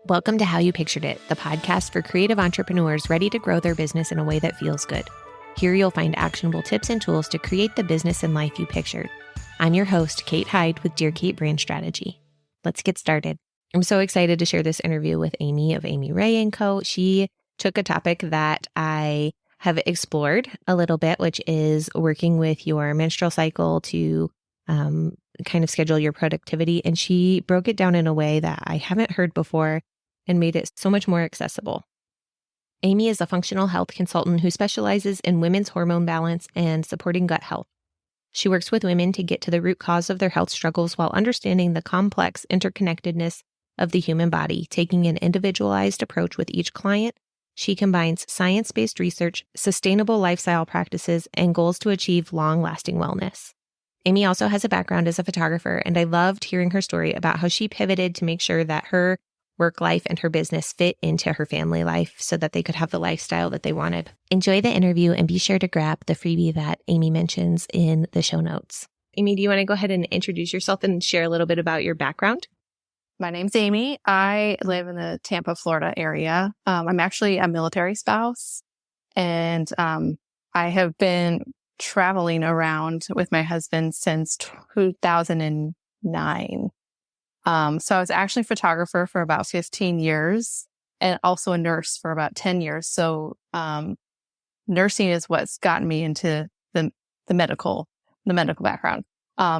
Welcome to How You Pictured It, the podcast for creative entrepreneurs ready to grow their business in a way that feels good. Here you'll find actionable tips and tools to create the business and life you pictured. I'm your host, Kate Hyde with Dear Kate Brand Strategy. Let's get started. I'm so excited to share this interview with Amy of Amy Ray & Co. She took a topic that I have explored a little bit, which is working with your menstrual cycle to kind of schedule your productivity. And she broke it down in a way that I haven't heard before and made it so much more accessible. Amy is a functional health consultant who specializes in women's hormone balance and supporting gut health. She works with women to get to the root cause of their health struggles while understanding the complex interconnectedness of the human body. Taking an individualized approach with each client, she combines science-based research, sustainable lifestyle practices, and goals to achieve long-lasting wellness. Amy also has a background as a photographer, and I loved hearing her story about how she pivoted to make sure that her work life and her business fit into her family life so that they could have the lifestyle that they wanted. Enjoy the interview and be sure to grab the freebie that Amy mentions in the show notes. Amy, do you want to go ahead and introduce yourself and share a little bit about your background? My name's Amy. I live in the Tampa, Florida area. I'm actually a military spouse, and I have been traveling around with my husband since 2009. So I was actually a photographer for about 15 years and also a nurse for about 10 years. So nursing is what's gotten me into the medical background.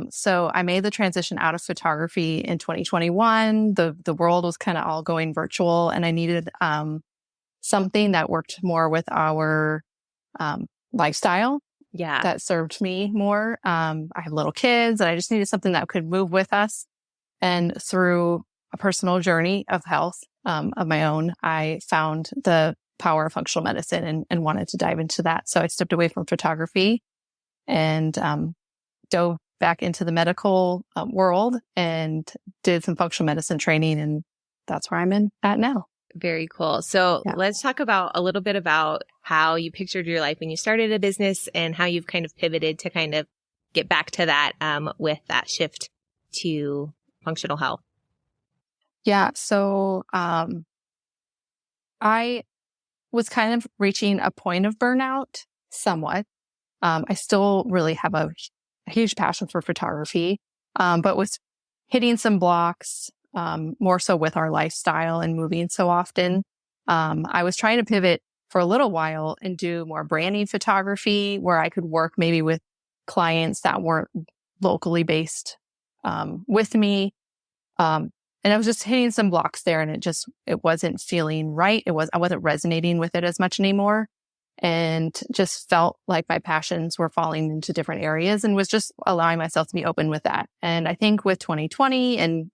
So I made the transition out of photography in 2021. The world was kind of all going virtual, and I needed something that worked more with our lifestyle. Yeah. That served me more. I have little kids, and I just needed something that could move with us. And through a personal journey of health of my own, I found the power of functional medicine and wanted to dive into that. So I stepped away from photography and dove back into the medical world and did some functional medicine training. And that's where I'm at now. Very cool. So Let's talk about a little bit about how you pictured your life when you started a business and how you've kind of pivoted to kind of get back to that with that shift to functional health. Yeah. So I was kind of reaching a point of burnout somewhat. I still really have a huge passion for photography, but was hitting some blocks, more so with our lifestyle and moving so often. I was trying to pivot for a little while and do more branding photography where I could work maybe with clients that weren't locally based with me. And I was just hitting some blocks there, and it wasn't feeling right. I wasn't resonating with it as much anymore, and just felt like my passions were falling into different areas, and was just allowing myself to be open with that. And I think with 2020 and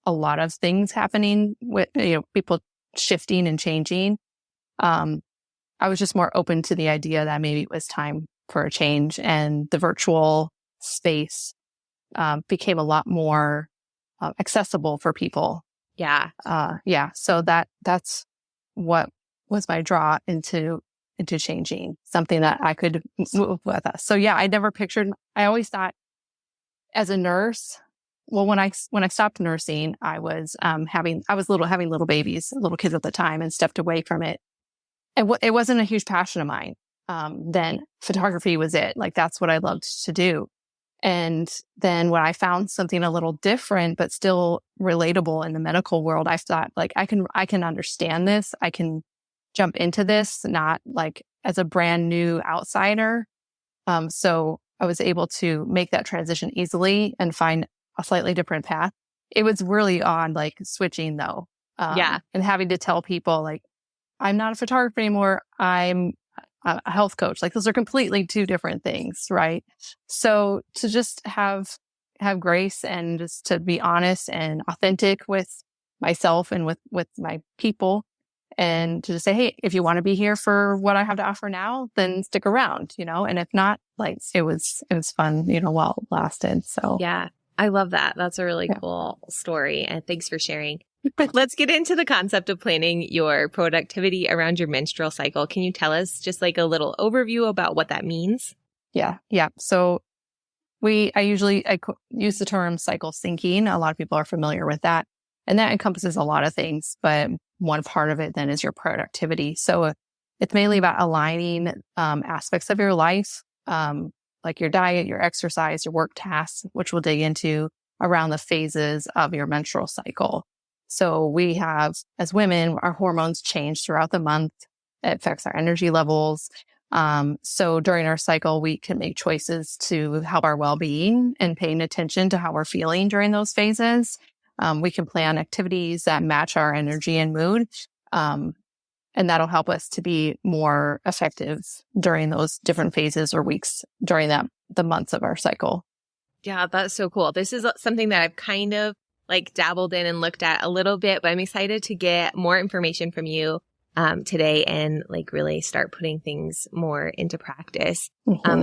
a lot of things happening with, people shifting and changing, I was just more open to the idea that maybe it was time for a change, and the virtual space became a lot more accessible for people. Yeah. So that's what was my draw into changing something that I could move with us. So I I always thought as a nurse, well, when I stopped nursing, I was having little babies, little kids at the time, and stepped away from it. And it wasn't a huge passion of mine. Then photography was it. Like, that's what I loved to do. And then when I found something a little different, but still relatable in the medical world, I thought, like, I can understand this. I can jump into this, not like as a brand new outsider. So I was able to make that transition easily and find a slightly different path. It was really odd, like, switching though. And having to tell people, like, I'm not a photographer anymore. I'm a health coach. Like, those are completely two different things, right? So to just have grace and just to be honest and authentic with myself and with my people, and to just say, hey, if you want to be here for what I have to offer now, then stick around, and if not, like, it was fun, while it lasted. So yeah, I love that. That's a really cool story. And thanks for sharing. Let's get into the concept of planning your productivity around your menstrual cycle. Can you tell us just like a little overview about what that means? Yeah. So I use the term cycle syncing. A lot of people are familiar with that. And that encompasses a lot of things, but one part of it then is your productivity. So it's mainly about aligning aspects of your life, like your diet, your exercise, your work tasks, which we'll dig into around the phases of your menstrual cycle. So we have, as women, our hormones change throughout the month. It affects our energy levels. So during our cycle, we can make choices to help our well-being and paying attention to how we're feeling during those phases. We can plan activities that match our energy and mood. And that'll help us to be more effective during those different phases or weeks during the months of our cycle. Yeah, that's so cool. This is something that I've kind of like dabbled in and looked at a little bit, but I'm excited to get more information from you today and like really start putting things more into practice.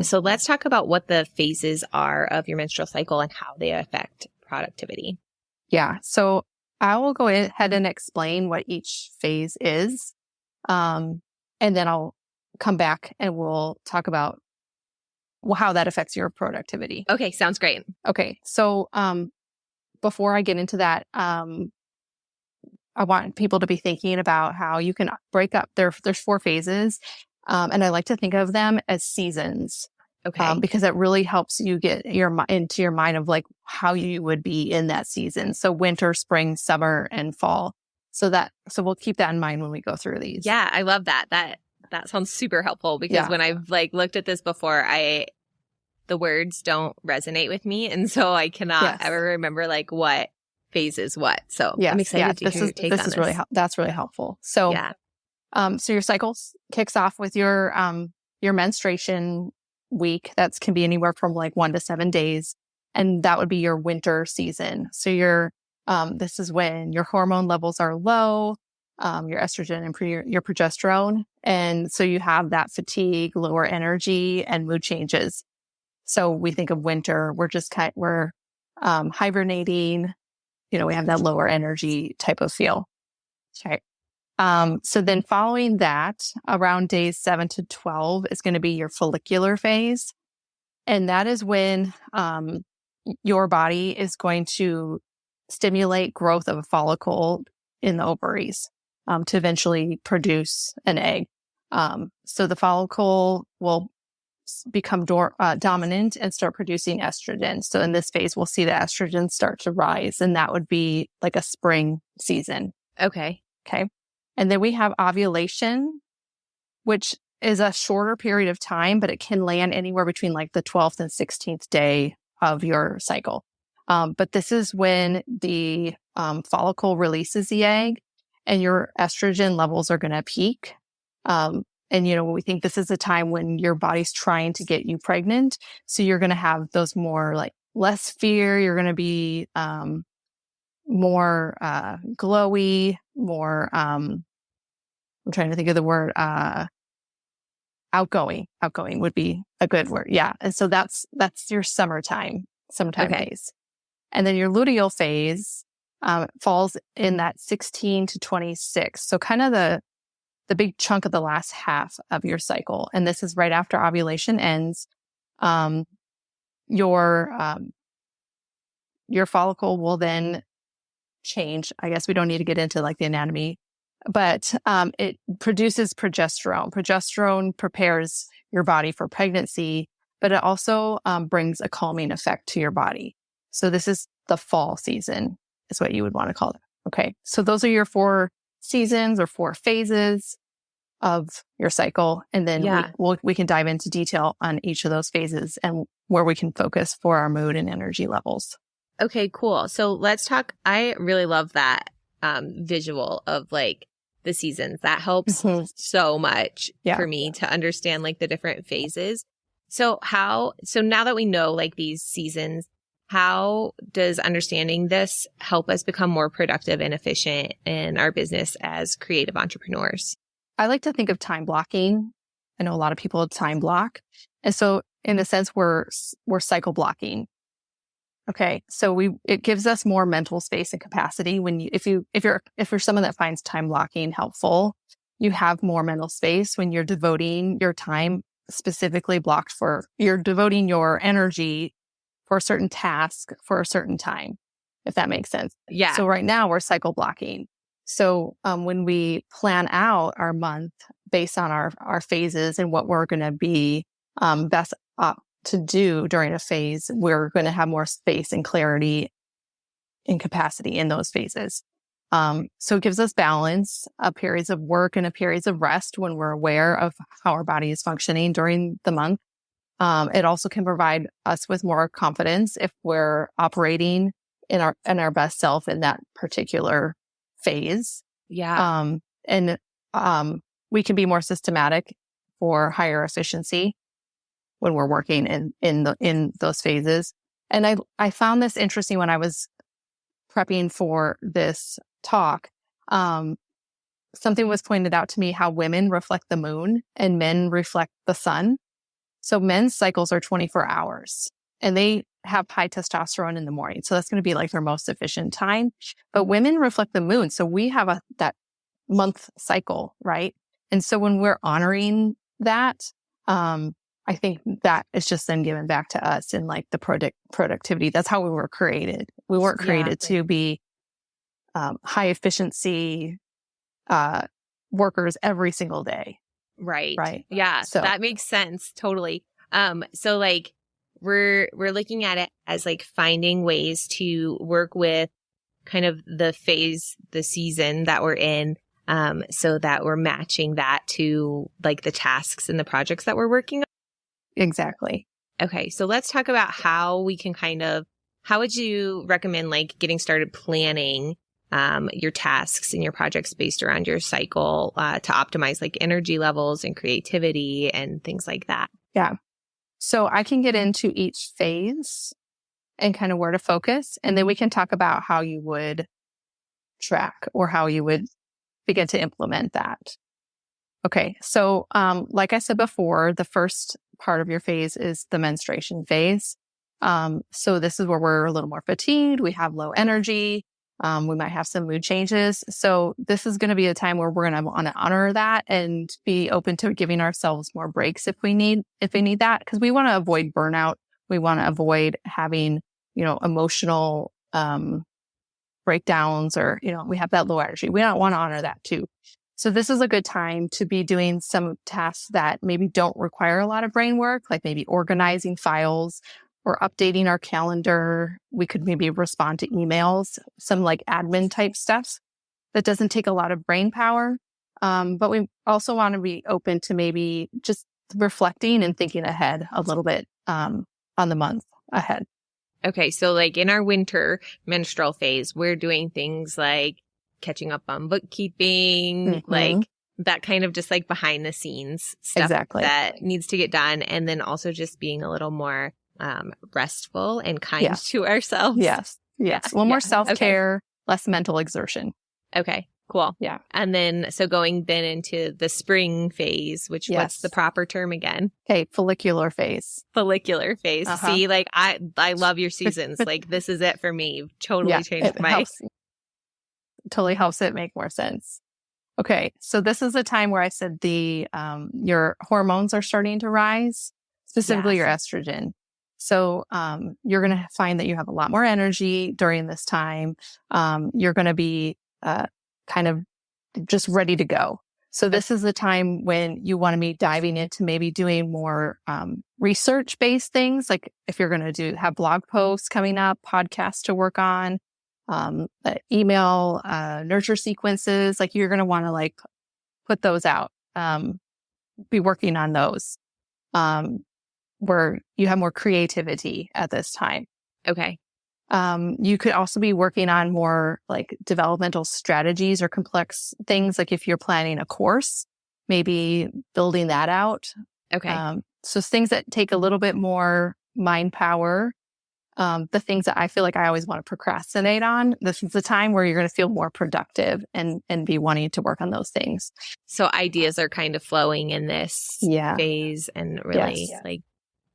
So let's talk about what the phases are of your menstrual cycle and how they affect productivity. Yeah. So I will go ahead and explain what each phase is. And then I'll come back and we'll talk about how that affects your productivity. Okay. Sounds great. Okay. So, before I get into that, I want people to be thinking about how you can break up there's 4 phases. And I like to think of them as seasons. Okay. Because it really helps you get into your mind of like how you would be in that season. So winter, spring, summer, and fall. So we'll keep that in mind when we go through these. Yeah, I love that. That sounds super helpful because when I've like looked at this before, the words don't resonate with me, and so I cannot ever remember like what phase is what. So I'm excited to hear your take on this. That's really helpful. So so your cycle kicks off with your menstruation week. That can be anywhere from like 1 to 7 days, and that would be your winter season. So this is when your hormone levels are low, your estrogen and your progesterone. And so you have that fatigue, lower energy, and mood changes. So we think of winter, we're hibernating, we have that lower energy type of feel. Okay. So then following that, around days 7 to 12 is going to be your follicular phase. And that is when your body is going to stimulate growth of a follicle in the ovaries to eventually produce an egg. So the follicle will become dominant and start producing estrogen. So in this phase, we'll see the estrogen start to rise, and that would be like a spring season. Okay. And then we have ovulation, which is a shorter period of time, but it can land anywhere between like the 12th and 16th day of your cycle. But this is when the follicle releases the egg and your estrogen levels are going to peak. And, we think this is a time when your body's trying to get you pregnant. So you're going to have those more like less fear. You're going to be more glowy, more, I'm trying to think of the word, outgoing. Outgoing would be a good word. Yeah. And so that's your summertime phase. And then your luteal phase falls in that 16 to 26. So kind of the big chunk of the last half of your cycle. And this is right after ovulation ends. Your follicle will then change. I guess we don't need to get into like the anatomy, but it produces progesterone. Progesterone prepares your body for pregnancy, but it also brings a calming effect to your body. So this is the fall season is what you would want to call it. Okay. So those are your 4 seasons or 4 phases of your cycle. And then we can dive into detail on each of those phases and where we can focus for our mood and energy levels. Okay, cool. So let's talk. I really love that visual of like the seasons. That helps so much for me to understand like the different phases. So now that we know like these seasons, how does understanding this help us become more productive and efficient in our business as creative entrepreneurs? I like to think of time blocking. I know a lot of people time block. And so in a sense, we're cycle blocking. Okay. So it gives us more mental space and capacity if you're someone that finds time blocking helpful, you have more mental space when you're devoting your time specifically you're devoting your energy for a certain task for a certain time. if that makes sense. Yeah. So right now we're cycle blocking. So when we plan out our month based on our phases and what we're going to be best to do during a phase, we're going to have more space and clarity and capacity in those phases. So it gives us balance, periods of work and periods of rest when we're aware of how our body is functioning during the month. It also can provide us with more confidence if we're operating in our best self in that particular phase. Yeah. And we can be more systematic for higher efficiency when we're working in those phases. And I found this interesting when I was prepping for this talk. Something was pointed out to me how women reflect the moon and men reflect the sun. So men's cycles are 24 hours and they have high testosterone in the morning. So that's going to be like their most efficient time. But women reflect the moon. So we have that month cycle, right? And so when we're honoring that, I think that is just then given back to us in like the productivity. That's how we were created. We weren't created to be high efficiency workers every single day. Right. Right. Yeah. So that makes sense. Totally. So like we're looking at it as like finding ways to work with kind of the phase, the season that we're in, so that we're matching that to like the tasks and the projects that we're working on. Exactly. Okay. So let's talk about how we can how would you recommend like getting started planning your tasks and your projects based around your cycle to optimize like energy levels and creativity and things like that? Yeah. So I can get into each phase and kind of where to focus. And then we can talk about how you would track or how you would begin to implement that. Okay. So like I said before, the first part of your phase is the menstruation phase. So this is where we're a little more fatigued. We have low energy. We might have some mood changes. So this is going to be a time where we're going to want to honor that and be open to giving ourselves more breaks if we need that, because we want to avoid burnout. We want to avoid having, emotional, breakdowns or, we have that low energy. We don't want to honor that too. So this is a good time to be doing some tasks that maybe don't require a lot of brain work, like maybe organizing files or updating our calendar. We could maybe respond to emails, some like admin type stuff that doesn't take a lot of brain power. But we also want to be open to maybe just reflecting and thinking ahead a little bit on the month ahead. Okay. So like in our winter menstrual phase, we're doing things like catching up on bookkeeping, like that kind of just like behind the scenes stuff that needs to get done. And then also just being a little more restful and kind to ourselves. Yes. A little more self-care, less mental exertion. Okay, cool. Yeah. And then, so going then into the spring phase, which what's the proper term again? Okay, follicular phase. Follicular phase. See, like I love your seasons. Like this is it for me. You've totally changed totally helps it make more sense. Okay, so this is a time where I said your hormones are starting to rise, specifically your estrogen. So you're going to find that you have a lot more energy during this time. You're going to be kind of just ready to go. So this is the time when you want to be diving into maybe doing more research-based things, like if you're going to have blog posts coming up, podcasts to work on, email nurture sequences, like you're going to want to like put those out, be working on those. Where you have more creativity at this time. Okay. You could also be working on more like developmental strategies or complex things. Like if you're planning a course, maybe building that out. Okay. So things that take a little bit more mind power, the things that I feel like I always want to procrastinate on, this is the time where you're going to feel more productive and be wanting to work on those things. So ideas are kind of flowing in this phase and really like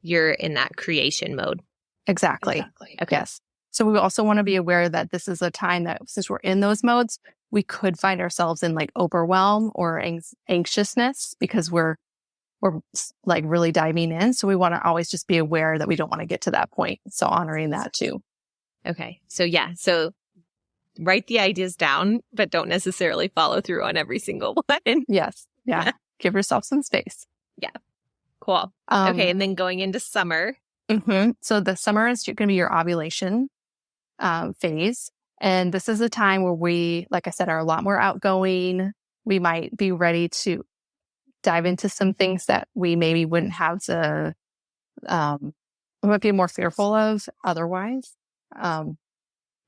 you're in that creation mode. Exactly. Okay. Yes. So we also want to be aware that this is a time that since we're in those modes, we could find ourselves in like overwhelm or anxiousness because we're like really diving in. So we want to always just be aware that we don't want to get to that point. So honoring that too. Okay. So yeah. So write the ideas down, but don't necessarily follow through on every single one. Yes. Yeah. Give yourself some space. Yeah. Cool. Okay. And then going into summer. So the summer is going to be your ovulation phase. And this is a time where we, like I said, are a lot more outgoing. We might be ready to dive into some things that we maybe wouldn't have to, we might be more fearful of otherwise.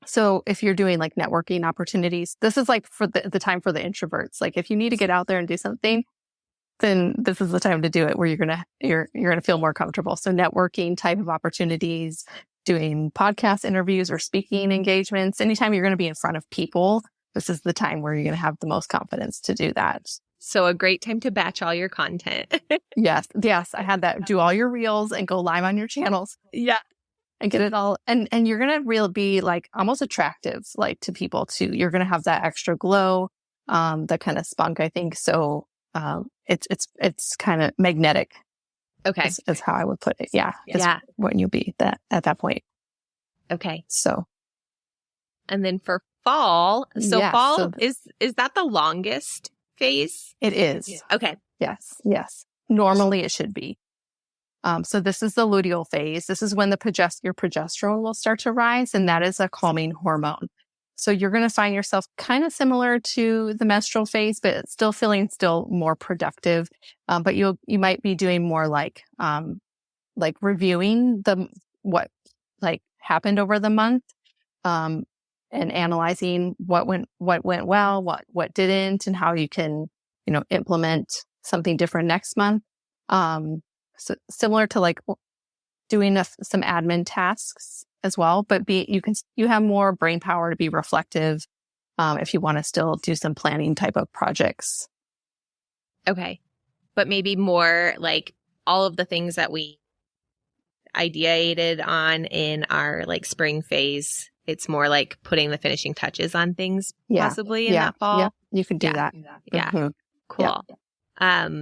So if you're doing like networking opportunities, this is like for the time for the introverts. Like if you need to get out there and do something, then this is the time to do it where you're gonna feel more comfortable. So networking type of opportunities, doing podcast interviews or speaking engagements, anytime you're gonna be in front of people, this is the time where you're gonna have the most confidence to do that. So a great time to batch all your content. Yes. I had that. Do all your reels and go live on your channels. Yeah. And get it all. And you're gonna really be like almost attractive like to people too. You're gonna have that extra glow, that kind of spunk, I think. So it's kind of magnetic. Okay. Is how I would put it. Yeah. Yeah. When you'll be at that point. Okay. So. And then for fall, Yeah, fall is that the longest phase? It is. Okay. Yes. Normally it should be. So this is the luteal phase. This is when your progesterone will start to rise, and that is a calming hormone. So you're going to find yourself kind of similar to the menstrual phase, but still feeling more productive. But you might be doing more like reviewing what like happened over the month, and analyzing what went well, what didn't, and how you can, implement something different next month. So similar to like doing some admin tasks as well, but you have more brain power to be reflective, if you want to still do some planning type of projects. Okay. But maybe more like all of the things that we ideated on in our like spring phase. It's more like putting the finishing touches on things possibly in that fall. Yeah, you could do that. Yeah. Mm-hmm. Cool. Yeah.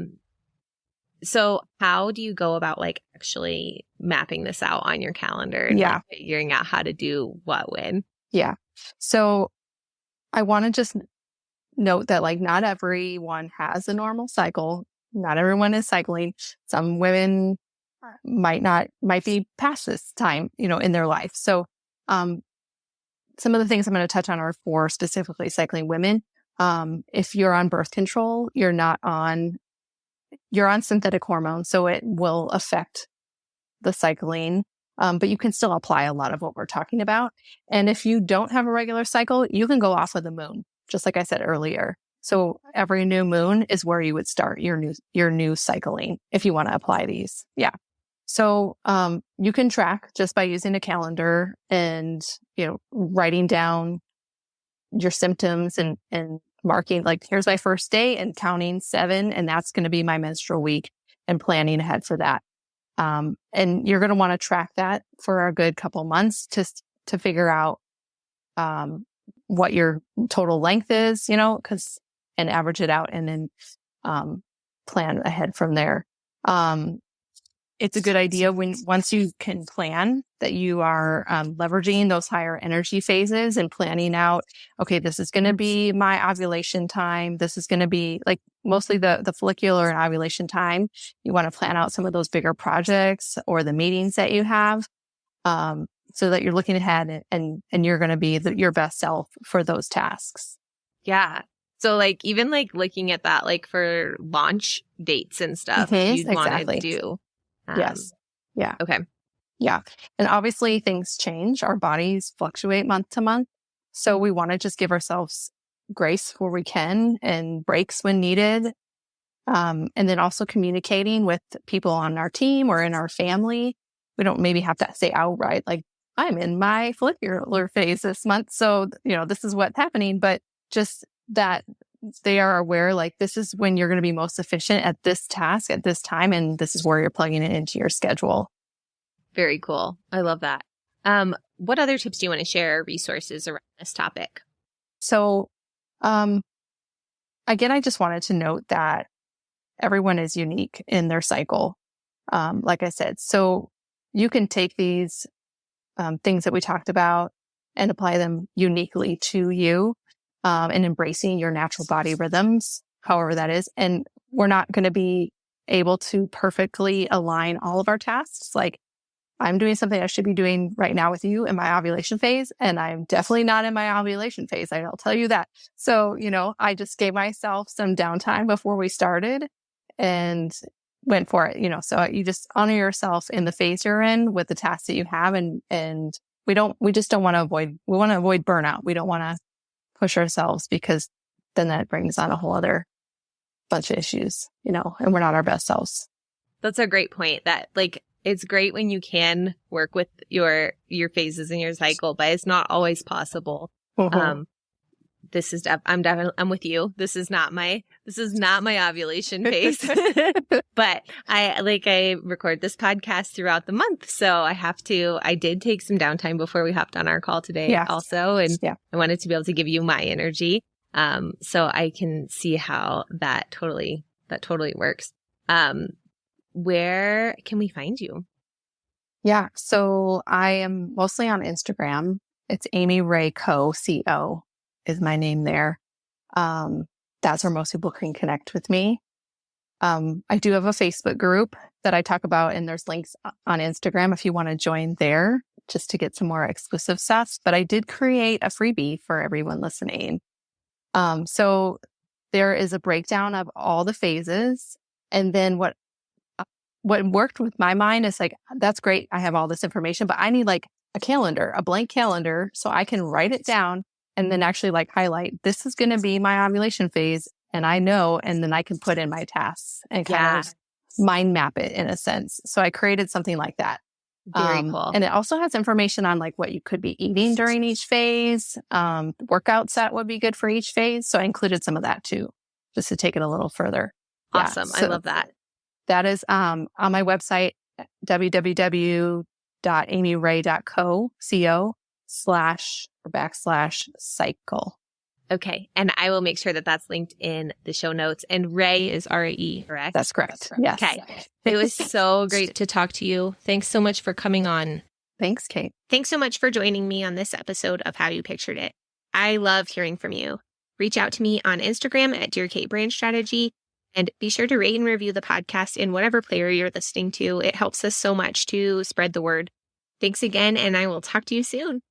So how do you go about like actually mapping this out on your calendar and like, figuring out how to do what when? Yeah. So I want to just note that like not everyone has a normal cycle. Not everyone is cycling. Some women might be past this time, in their life. So some of the things I'm going to touch on are for specifically cycling women. If you're on birth control, you're on synthetic hormones, so it will affect the cycling, but you can still apply a lot of what we're talking about. And if you don't have a regular cycle, you can go off of the moon, just like I said earlier. So every new moon is where you would start your new cycling if you want to apply these. Yeah. So you can track just by using a calendar and writing down your symptoms and marking like, here's my first day and counting 7, and that's going to be my menstrual week, and planning ahead for that. And you're going to want to track that for a good couple months to figure out what your total length is, and average it out, and then plan ahead from there. It's a good idea once you can plan that you are leveraging those higher energy phases and planning out, okay, this is going to be my ovulation time. This is going to be like mostly the follicular and ovulation time. You want to plan out some of those bigger projects or the meetings that you have, so that you're looking ahead and you're going to be your best self for those tasks. Yeah. So like even like looking at that, like for launch dates and stuff, you'd want to do. Yes. Yeah. Okay. Yeah. And obviously things change. Our bodies fluctuate month to month. So we want to just give ourselves grace where we can and breaks when needed. And then also communicating with people on our team or in our family. We don't maybe have to say outright, like, I'm in my follicular phase this month, so, this is what's happening. But just that they are aware, like, this is when you're going to be most efficient at this task at this time, and this is where you're plugging it into your schedule. Very cool. I love that. What other tips do you want to share, resources around this topic? So, again, I just wanted to note that everyone is unique in their cycle. Like I said, so you can take these things that we talked about and apply them uniquely to you, and embracing your natural body rhythms, however that is. And we're not going to be able to perfectly align all of our tasks. Like, I'm doing something I should be doing right now with you in my ovulation phase, and I'm definitely not in my ovulation phase. I'll tell you that. So, I just gave myself some downtime before we started and went for it, so you just honor yourself in the phase you're in with the tasks that you have. And we just don't want to we want to avoid burnout. We don't want to push ourselves, because then that brings on a whole other bunch of issues, and we're not our best selves. That's a great point. That it's great when you can work with your phases in your cycle, but it's not always possible. Mm-hmm. I'm with you. This is not my ovulation phase, but I record this podcast throughout the month. So I did take some downtime before we hopped on our call today also. And I wanted to be able to give you my energy. So I can see how that totally works. Where can we find you? Yeah. So I am mostly on Instagram. It's Amy Ray Co is my name there. That's where most people can connect with me. I do have a Facebook group that I talk about, and there's links on Instagram if you want to join there just to get some more exclusive stuff. But I did create a freebie for everyone listening. So there is a breakdown of all the phases. And then what worked with my mind is that's great. I have all this information, but I need a calendar, a blank calendar, so I can write it down and then actually highlight, this is going to be my ovulation phase. And I know, and then I can put in my tasks and kind of mind map it in a sense. So I created something like that. Very cool. And it also has information on what you could be eating during each phase, workouts that would be good for each phase. So I included some of that too, just to take it a little further. Awesome. I love that. That is on my website, www.amyray.co/cycle. Okay. And I will make sure that that's linked in the show notes. And Ray is R-A-E, correct? That's correct. Yes. Okay. It was so great to talk to you. Thanks so much for coming on. Thanks, Kate. Thanks so much for joining me on this episode of How You Pictured It. I love hearing from you. Reach out to me on Instagram at Dear Kate Brand Strategy. And be sure to rate and review the podcast in whatever player you're listening to. It helps us so much to spread the word. Thanks again, and I will talk to you soon.